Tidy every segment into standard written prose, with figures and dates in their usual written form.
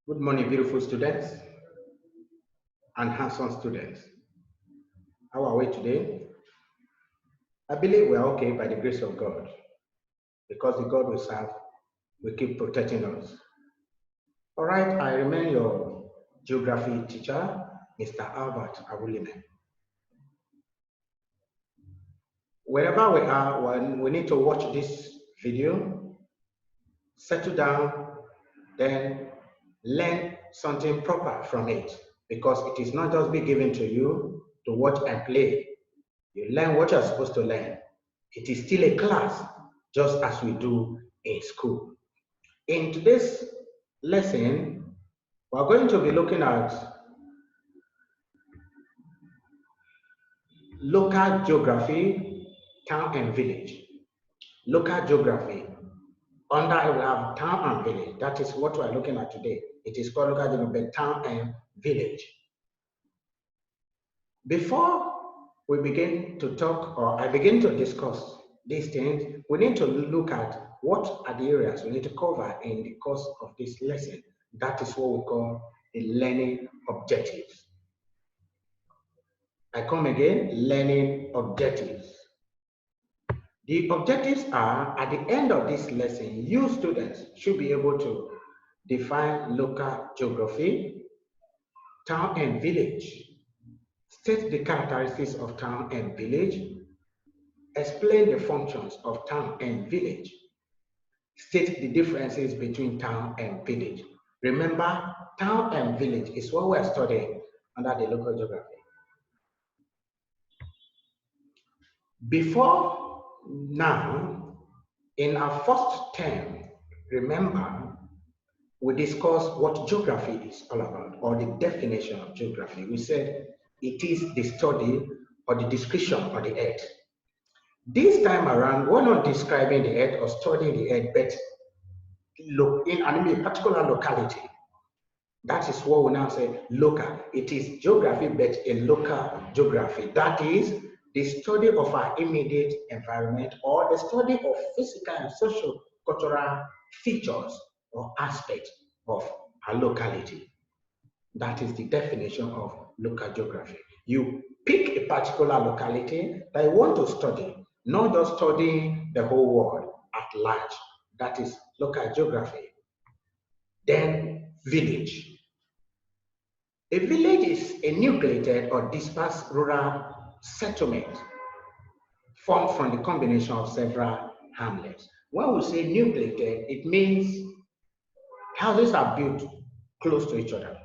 Good morning, beautiful students and handsome students. How are we today? I believe we are okay by the grace of God because the God we serve will keep protecting us. All right, I remain your geography teacher, Mr. Albert Abulime. Wherever we are, when we need to watch this video, settle down, then learn something proper from it because it is not just be given to you to watch and play. You learn what you're supposed to learn. It is still a class, just as we do in school. In today's lesson, we're going to be looking at local geography, town and village. Local geography. Under we have town and village. That is what we're looking at today. It is called local geography, town and village. Before we begin to talk, or I begin to discuss these things, we need to look at what are the areas we need to cover in the course of this lesson. That is what we call the learning objectives. I come again, learning objectives. The objectives are, at the end of this lesson, you students should be able to define local geography, town and village, state the characteristics of town and village, explain the functions of town and village, state the differences between town and village. Remember, town and village is what we're studying under the local geography. Before now, in our first term, remember, we discussed what geography is all about, or the definition of geography. We said it is the study or the description of the earth. This time around, we're not describing the earth or studying the earth, but look in a particular locality. That is what we now say local. It is geography, but a local geography. That is the study of our immediate environment or the study of physical and social cultural features or aspects of a locality. That is the definition of local geography. You pick a particular locality that you want to study, not just studying the whole world at large. That is local geography. Then village. A village is a nucleated or dispersed rural settlement formed from the combination of several hamlets. When we say nucleated, it means houses are built close to each other.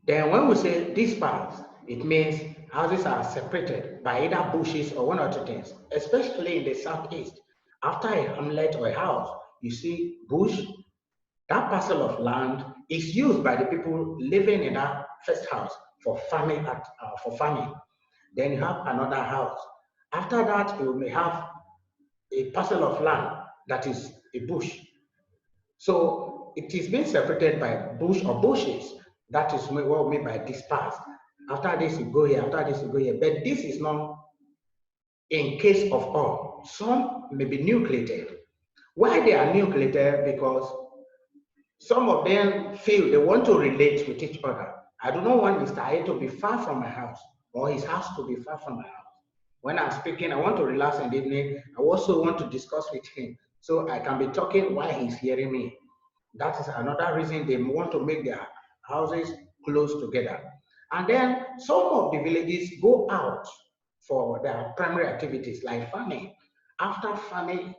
Then when we say dispersed, it means houses are separated by either bushes or one or two things, especially in the southeast. After a hamlet or a house, you see bush. That parcel of land is used by the people living in that first house for farming. Then you have another house. After that, you may have a parcel of land that is a bush. So it is being separated by bush or bushes. That is what we mean by dispersed. After this, you go here. After this, you go here. But this is not in case of all. Some may be nucleated. Why they are nucleated? Because some of them feel they want to relate with each other. I do not want Mr. A to be far from my house or his house to be far from my house. When I'm speaking, I want to relax in the evening. I also want to discuss with him so I can be talking while he's hearing me. That is another reason they want to make their houses close together. And then some of the villages go out for their primary activities like farming. After farming,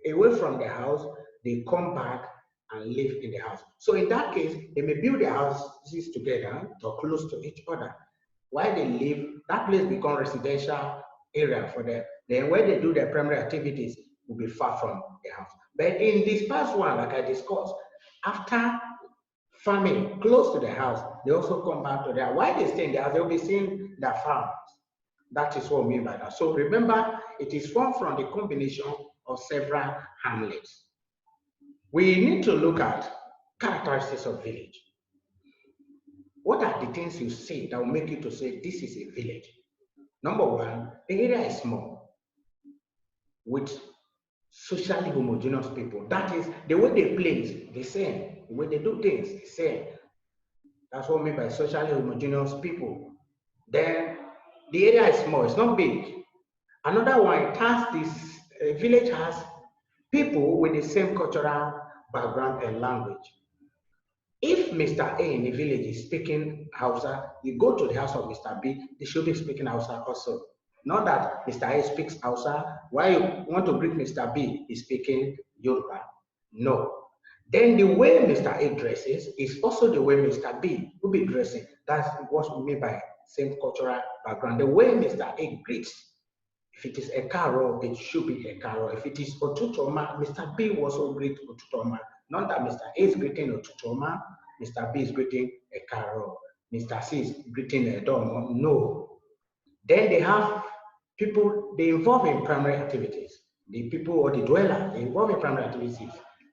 away from the house, they come back and live in the house. So in that case, they may build their houses together or close to each other. While they live, that place becomes residential area for them. Then where they do their primary activities will be far from the house. But in this past one, like I discussed, after farming close to the house, they also come back to their, while they stay in the house, they'll be seeing their farms. That is what we mean by that. So remember, it is formed from the combination of several hamlets. We need to look at characteristics of village. What are the things you see that will make you to say this is a village? Number one, the area is small with socially homogeneous people. That is, the way they play the same, the way they do things the same. That's what I mean by socially homogeneous people. Then the area is small, it's not big. Another one, it has this village has people with the same cultural background and language. If Mr. A in the village is speaking Hausa, you go to the house of Mr. B, they should be speaking Hausa also. Not that Mr. A speaks Hausa, while you want to greet Mr. B is speaking Yoruba. No. Then the way Mr. A dresses is also the way Mr. B will be dressing. That's what we mean by same cultural background. The way Mr. A greets, if it is a caro, it should be a caro. If it is Otutoma, Mr. B will also greet Otutoma. Not that Mr. A is greeting Otutoma, Mr. B is greeting a caro, Mr. C is greeting a domo. No. Then they have people, they involve in primary activities. The people or the dwellers, they involve in primary activities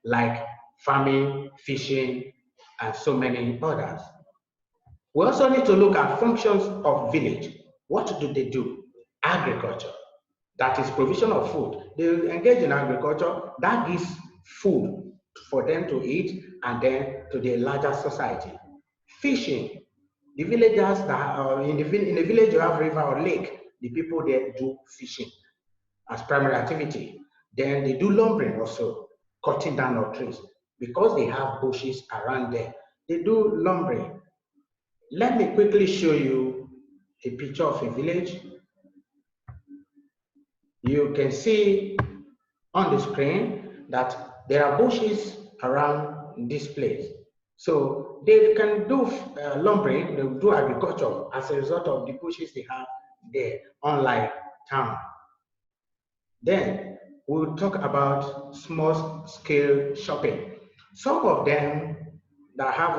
like farming, fishing, and so many others. We also need to look at functions of village. What do they do? Agriculture. That is provision of food. They engage in agriculture. That gives food for them to eat and then to the larger society. Fishing. The villagers that are in the village you have river or lake. The people there do fishing as primary activity. Then they do lumbering also, cutting down of trees. Because they have bushes around there, they do lumbering. Let me quickly show you a picture of a village. You can see on the screen that there are bushes around this place. So they can do lumbering, they do agriculture as a result of the bushes they have there, unlike town. Then we'll talk about small scale shopping. Some of them that have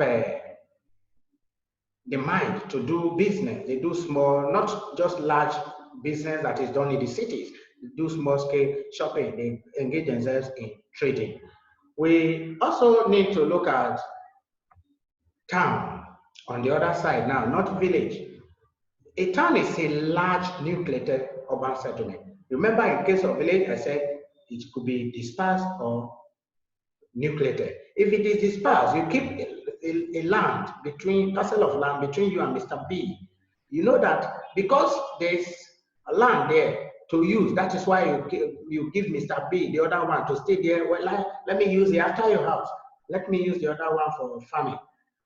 the mind to do business, they do small, not just large business that is done in the cities. They do small scale shopping, they engage themselves in trading. We also need to look at town on the other side now, not village. A town is a large nucleated urban settlement. Remember, in case of village, I said it could be dispersed or nucleated. If it is dispersed, you keep a land between parcel of land between you and Mr. B. You know that because there's a land there to use, that is why you give Mr. B the other one to stay there. Well, let me use the after your house. Let me use the other one for farming.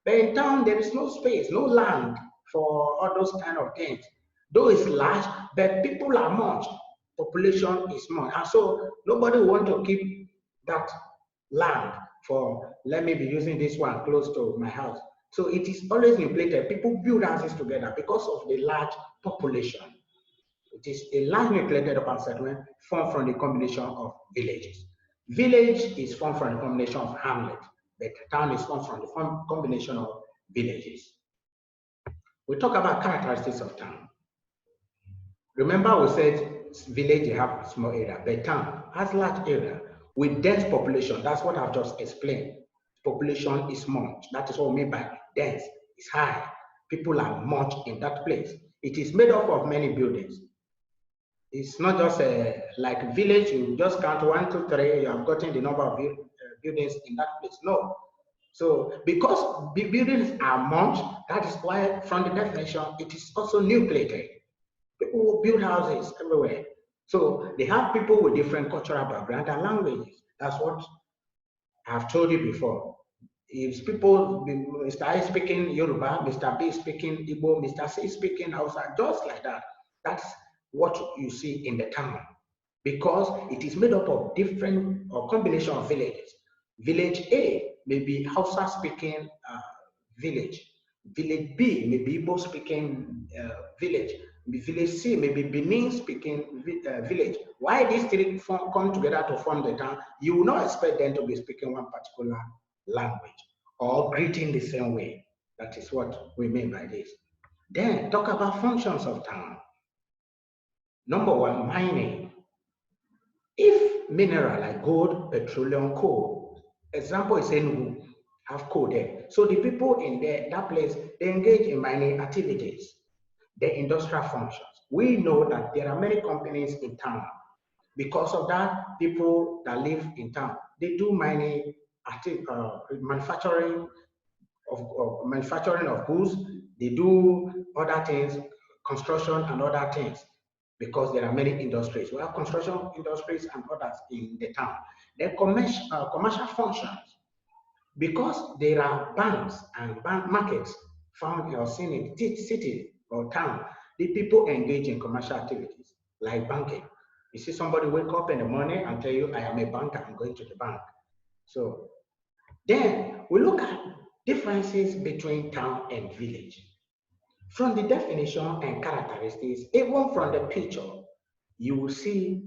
But in town, there is no space, no land for all those kind of things. Though it's large, but people are much. Population is small. And so nobody want to keep that land for, let me be using this one close to my house. So it is always nucleated. People build houses together because of the large population. It is a large nucleated urban settlement formed from the combination of villages. Village is formed from the combination of hamlet, but town is formed from the combination of villages. We talk about characteristics of town. Remember we said village have small area, but town has large area with dense population. That's what I've just explained. Population is much. That is what we mean by dense. It's high. People are much in that place. It is made up of many buildings. It's not just like village, you just count 1, 2, 3, you have gotten the number of buildings in that place. No. So because buildings are much, that is why from the definition, it is also nucleated. People will build houses everywhere. So they have people with different cultural background and languages. That's what I've told you before. If people, Mr. A speaking Yoruba, Mr. B speaking Igbo, Mr. C speaking Hausa, just like that. That's what you see in the town. Because it is made up of different or combination of villages. Village A may be Hausa speaking village. Village B may be Igbo speaking village. Village C may be Benin speaking village. Why these three come together to form the town? You will not expect them to be speaking one particular language or greeting the same way. That is what we mean by this. Then talk about functions of town. Number one, mining. If mineral like gold, petroleum, coal, example is Enugu, have coal there. So the people in that place, they engage in mining activities, the industrial functions. We know that there are many companies in town. Because of that, people that live in town, they do mining, manufacturing manufacturing of goods. They do other things, construction and other things, because there are many industries. We have construction industries and others in the town. Then commercial functions, because there are banks and bank markets found or seen in city or town. The people engage in commercial activities like banking. You see somebody wake up in the morning and tell you, I am a banker, I'm going to the bank. So then we look at differences between town and village. From the definition and characteristics, even from the picture, you will see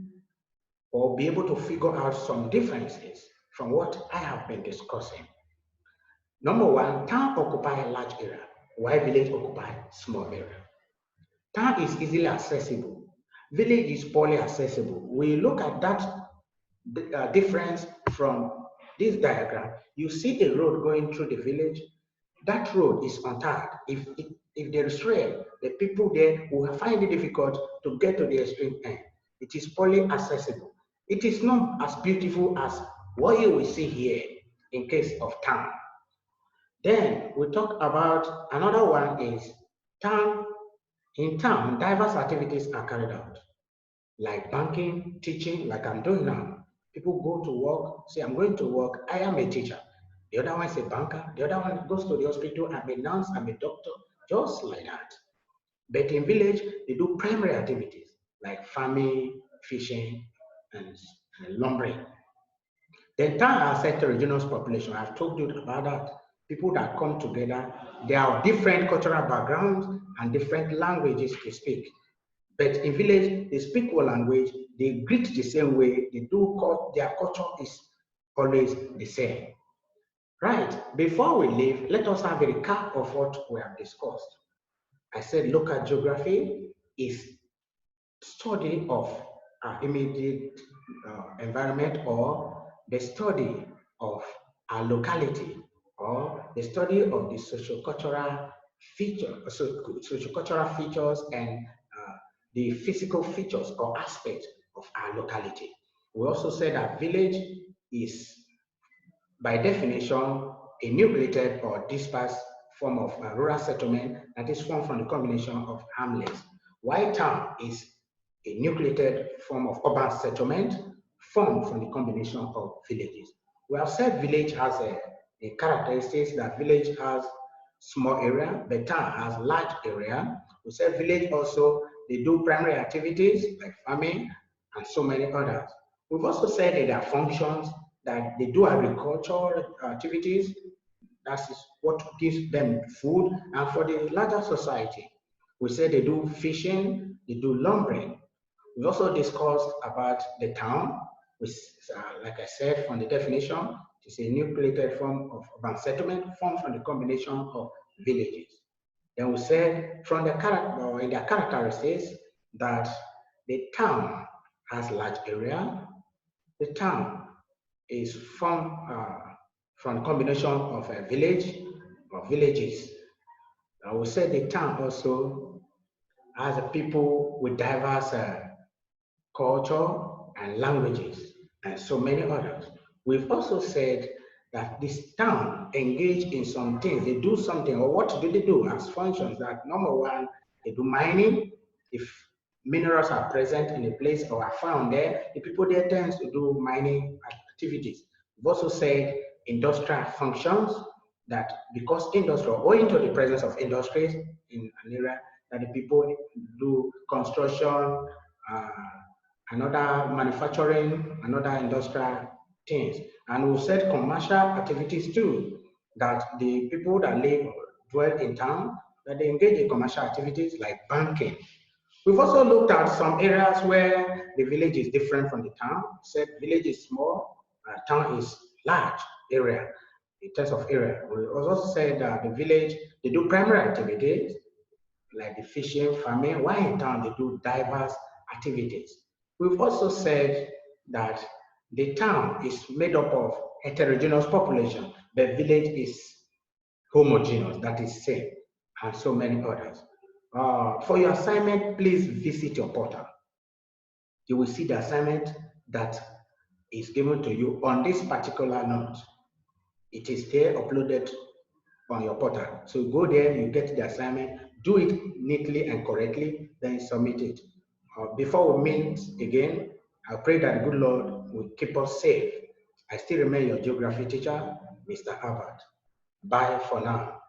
or be able to figure out some differences from what I have been discussing. Number one, town occupy a large area, while village occupy small area. Town is easily accessible. Village is poorly accessible. We look at that difference from this diagram. You see a road going through the village. That road is untarred. If there is rain, the people there will find it difficult to get to the extreme end. It is poorly accessible. It is not as beautiful as what you will see here in case of town. Then we talk about another one is town. In town, diverse activities are carried out, like banking, teaching, like I'm doing now. People go to work, say, I'm going to work, I am a teacher. The other one is a banker. The other one goes to the hospital, I'm a nurse, I'm a doctor, just like that. But in village, they do primary activities like farming, fishing, and lumbering. The entire heterogeneous population, I've told you about that. People that come together, they have different cultural backgrounds and different languages to speak. But in village, they speak one language, they greet the same way, they do their culture is always the same. Right, before we leave, let us have a recap of what we have discussed. I said local geography is study of our immediate environment, or the study of our locality, or the study of the sociocultural sociocultural features and the physical features or aspects of our locality. We also said that village is, by definition, a nucleated or dispersed form of rural settlement that is formed from the combination of hamlets, while town is a nucleated form of urban settlement formed from the combination of villages. We have said village has a characteristics that village has small area, but town has large area. We said village also, they do primary activities like farming and so many others. We've also said that there are functions that they do agricultural activities. That is what gives them food. And for the larger society, we said they do fishing, they do lumbering. We also discussed about the town, which, like I said, from the definition, it's a nucleated form of urban settlement formed from the combination of villages. Then we said from the in their characteristics that the town has large area. The town is from a combination of a village or villages. I would say the town also has a people with diverse culture and languages and so many others. We've also said that this town engage in some things. They do something, or what do they do as functions? That number one, they do mining. If minerals are present in a place or are found there, the people there tend to do mining activities. We've also said industrial functions, that because industrial, owing to the presence of industries in an area, that the people do construction, another manufacturing, another industrial things. And we said commercial activities too, that the people that live or dwell in town, that they engage in commercial activities like banking. We've also looked at some areas where the village is different from the town. We said village is small, town is large area in terms of area. We also said that the village, they do primary activities like the fishing, farming, while in town they do diverse activities. We've also said that the town is made up of heterogeneous population, the village is homogeneous, that is same, and so many others. For your assignment, please visit your portal. you will see the assignment that is given to you on this particular note. It is there uploaded on your portal. So go there, you get the assignment, do it neatly and correctly, then submit it. Before we meet again, I pray that the good Lord will keep us safe. I still remain your geography teacher, Mr. Albert. Bye for now.